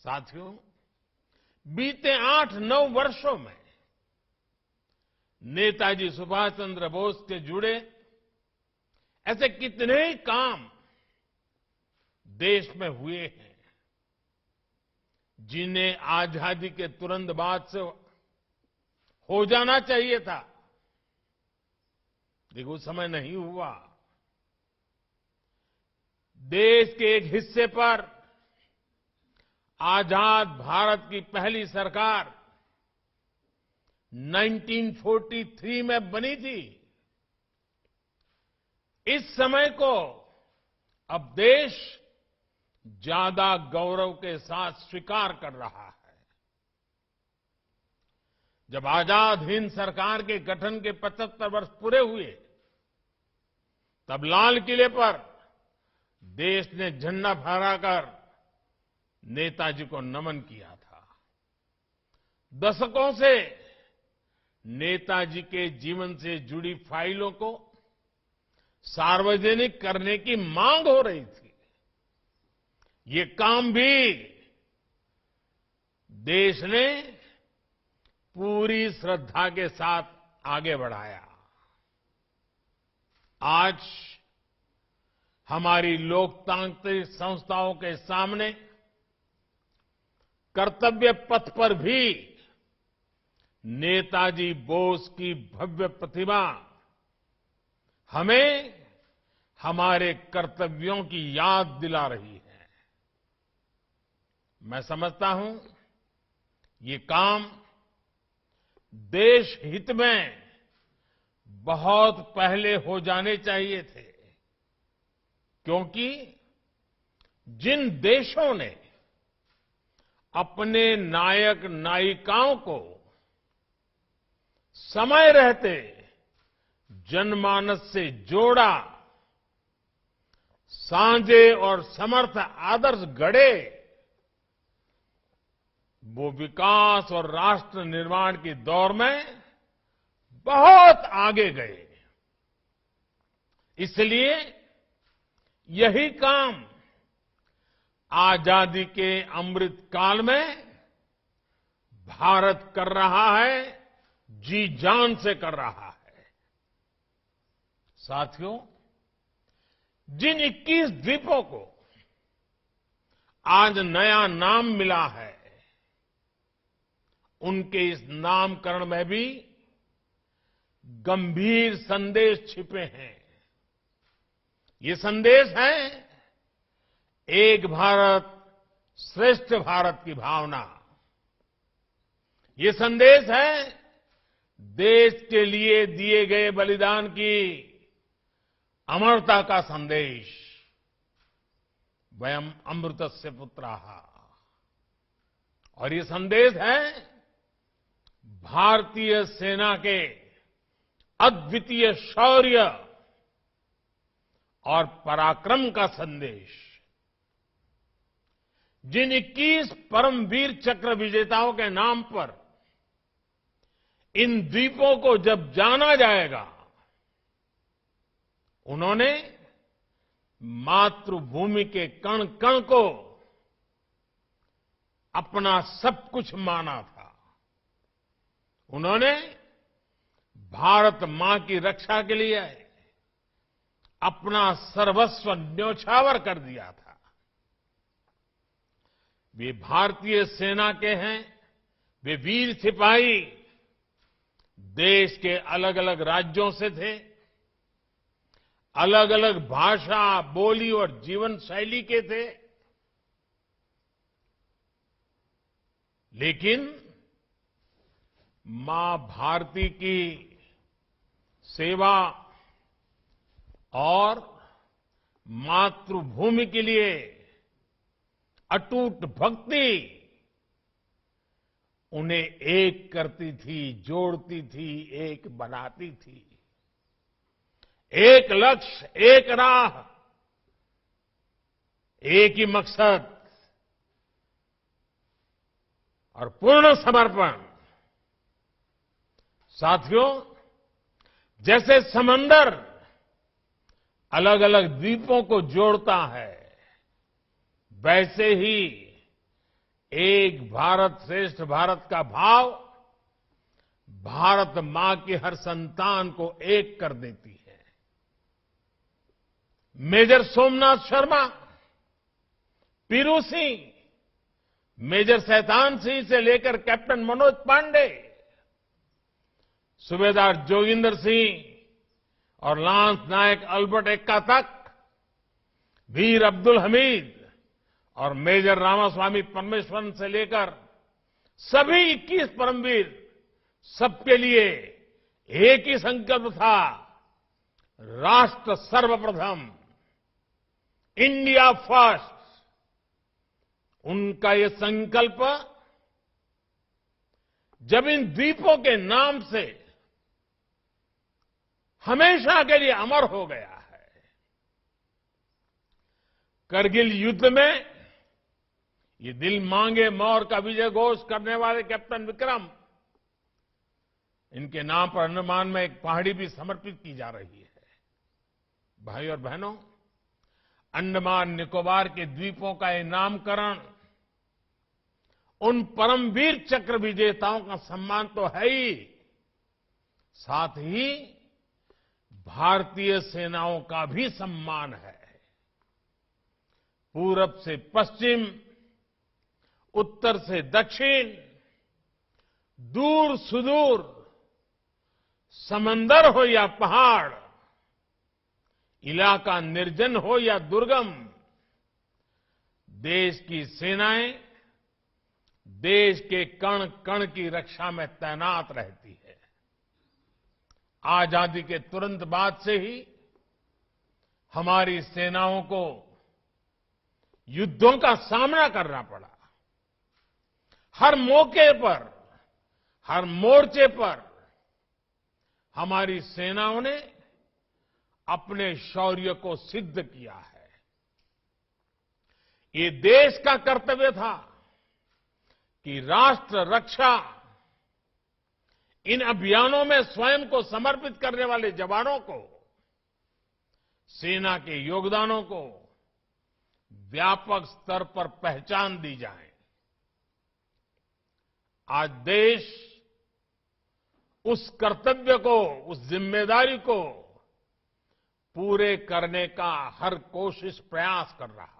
साथियों, बीते 8-9 वर्षों में नेताजी सुभाष चंद्र बोस से जुड़े ऐसे कितने ही काम देश में हुए हैं जिन्हें आजादी के तुरंत बाद से हो जाना चाहिए था, लेकिन उस समय नहीं हुआ। देश के एक हिस्से पर आजाद भारत की पहली सरकार 1943 में बनी थी। इस समय को अब देश ज्यादा गौरव के साथ स्वीकार कर रहा है। जब आजाद हिंद सरकार के गठन के 75 वर्ष पूरे हुए, तब लाल किले पर देश ने झंडा फहराकर नेताजी को नमन किया था। दशकों से नेताजी के जीवन से जुड़ी फाइलों को सार्वजनिक करने की मांग हो रही थी। ये काम भी देश ने पूरी श्रद्धा के साथ आगे बढ़ाया। आज हमारी लोकतांत्रिक संस्थाओं के सामने कर्तव्य पथ पर भी नेताजी बोस की भव्य प्रतिमा हमें हमारे कर्तव्यों की याद दिला रही है। मैं समझता हूं ये काम देश हित में बहुत पहले हो जाने चाहिए थे, क्योंकि जिन देशों ने अपने नायक नायिकाओं को समय रहते जनमानस से जोड़ा, साझे और समर्थ आदर्श गढ़े, वो विकास और राष्ट्र निर्माण की दौर में बहुत आगे गए। इसलिए यही काम आजादी के अमृत काल में भारत कर रहा है, जी जान से कर रहा है। साथियों, जिन 21 द्वीपों को आज नया नाम मिला है, उनके इस नामकरण में भी गंभीर संदेश छिपे हैं। ये संदेश है एक भारत श्रेष्ठ भारत की भावना। ये संदेश है देश के लिए दिए गए बलिदान की अमरता का संदेश। वयम अमृतस्य पुत्राः। और ये संदेश है भारतीय सेना के अद्वितीय शौर्य और पराक्रम का संदेश। जिन 21 परमवीर चक्र विजेताओं के नाम पर इन द्वीपों को जब जाना जाएगा, उन्होंने मातृभूमि के कण कण को अपना सब कुछ माना था। उन्होंने भारत मां की रक्षा के लिए अपना सर्वस्व न्योछावर कर दिया था। वे भारतीय सेना के हैं, वे वीर सिपाही देश के अलग अलग राज्यों से थे, अलग अलग भाषा, बोली और जीवन शैली के थे, लेकिन मां भारती की सेवा और मातृभूमि के लिए अटूट भक्ति उन्हें एक करती थी, जोड़ती थी, एक बनाती थी। एक लक्ष्य, एक राह, एक ही मकसद और पूर्ण समर्पण। साथियों, जैसे समंदर अलग अलग द्वीपों को जोड़ता है, वैसे ही एक भारत श्रेष्ठ भारत का भाव भारत मां की हर संतान को एक कर देती है। मेजर सोमनाथ शर्मा, पीरू सिंह, मेजर शैतान सिंह से लेकर कैप्टन मनोज पांडे, सूबेदार जोगिंदर सिंह और लांस नायक अल्बर्ट एक्का तक, वीर अब्दुल हमीद और मेजर रामास्वामी परमेश्वरन से लेकर सभी 21 परमवीर, सबके लिए एक ही संकल्प था, राष्ट्र सर्वप्रथम, इंडिया फर्स्ट। उनका ये संकल्प जब इन द्वीपों के नाम से हमेशा के लिए अमर हो गया है। करगिल युद्ध में ये दिल मांगे मोर का विजय घोष करने वाले कैप्टन विक्रम, इनके नाम पर अंडमान में एक पहाड़ी भी समर्पित की जा रही है। भाई और बहनों, अंडमान निकोबार के द्वीपों का ये नामकरण उन परमवीर चक्र विजेताओं का सम्मान तो है ही, साथ ही भारतीय सेनाओं का भी सम्मान है। पूरब से पश्चिम, उत्तर से दक्षिण, दूर सुदूर, समंदर हो या पहाड़, इलाका निर्जन हो या दुर्गम, देश की सेनाएं देश के कण कण की रक्षा में तैनात रहती है। आजादी के तुरंत बाद से ही हमारी सेनाओं को युद्धों का सामना करना पड़ा। हर मौके पर, हर मोर्चे पर हमारी सेनाओं ने अपने शौर्य को सिद्ध किया है। ये देश का कर्तव्य था कि राष्ट्र रक्षा, इन अभियानों में स्वयं को समर्पित करने वाले जवानों को, सेना के योगदानों को व्यापक स्तर पर पहचान दी जाए। आज देश उस कर्तव्य को, उस जिम्मेदारी को पूरे करने का हर कोशिश प्रयास कर रहा है।